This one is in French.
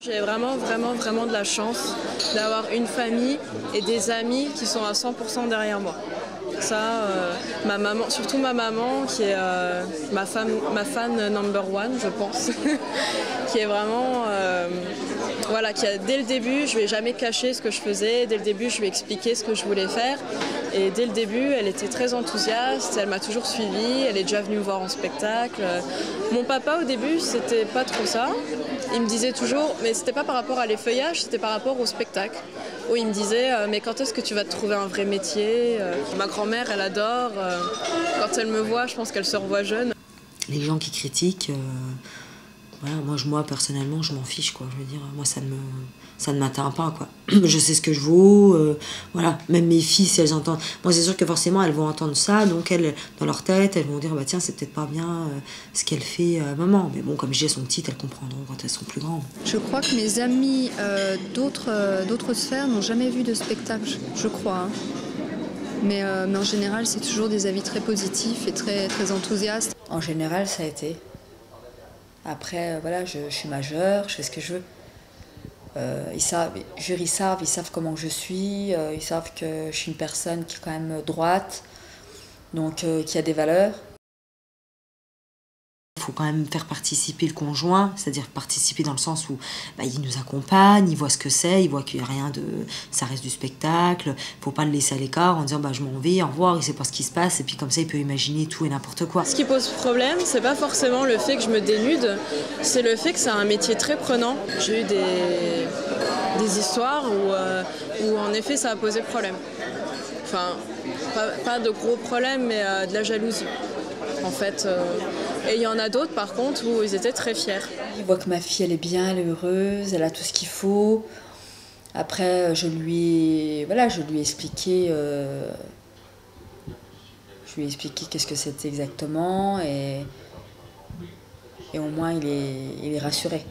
J'ai vraiment de la chance d'avoir une famille et des amis qui sont à 100% derrière moi. Ça, ma maman, surtout ma maman qui est ma fan number one, je pense, qui est vraiment, voilà, qui a, dès le début, je lui ai jamais caché ce que je faisais, dès le début, je lui ai expliqué ce que je voulais faire, et dès le début, elle était très enthousiaste, elle m'a toujours suivie, elle est déjà venue me voir en spectacle. Mon papa, au début, c'était pas trop ça. Il me disait toujours, mais c'était pas par rapport à l'effeuillage, c'était par rapport au spectacle. Où il me disait, mais quand est-ce que tu vas te trouver un vrai métier? Ma grand-mère, elle adore. Quand elle me voit, je pense qu'elle se revoit jeune. Les gens qui critiquent, voilà, moi personnellement, je m'en fiche, quoi. Je veux dire, moi ça ne m'atteint pas, quoi. Je sais ce que je vaux, voilà. Même mes filles, si elles entendent, moi c'est sûr que forcément elles vont entendre ça, donc elles, dans leur tête, elles vont dire, bah tiens, c'est peut-être pas bien ce qu'elle fait à maman. Mais bon, comme je dis, elles sont petites, elles comprendront quand elles sont plus grandes. Je crois que mes amis d'autres sphères n'ont jamais vu de spectacle, je crois. Hein. Mais en général, c'est toujours des avis très positifs et très enthousiastes. En général, ça a été. Après, voilà, je suis majeure, je fais ce que je veux. Ils savent comment je suis, ils savent que je suis une personne qui est quand même droite, donc qui a des valeurs. Il faut quand même faire participer le conjoint, c'est-à-dire participer dans le sens où bah, il nous accompagne, il voit ce que c'est, il voit qu'il n'y a rien de... ça reste du spectacle, il ne faut pas le laisser à l'écart en disant bah, je m'en vais, au revoir, il ne sait pas ce qui se passe, et puis comme ça il peut imaginer tout et n'importe quoi. Ce qui pose problème, c'est pas forcément le fait que je me dénude, c'est le fait que c'est un métier très prenant. J'ai eu des histoires où en effet ça a posé problème. Enfin, pas de gros problèmes, mais de la jalousie. En fait, et il y en a d'autres par contre où ils étaient très fiers. Ils voient que ma fille elle est bien, elle est heureuse, elle a tout ce qu'il faut. Après je lui ai expliqué qu'est-ce que c'était exactement et au moins il est rassuré.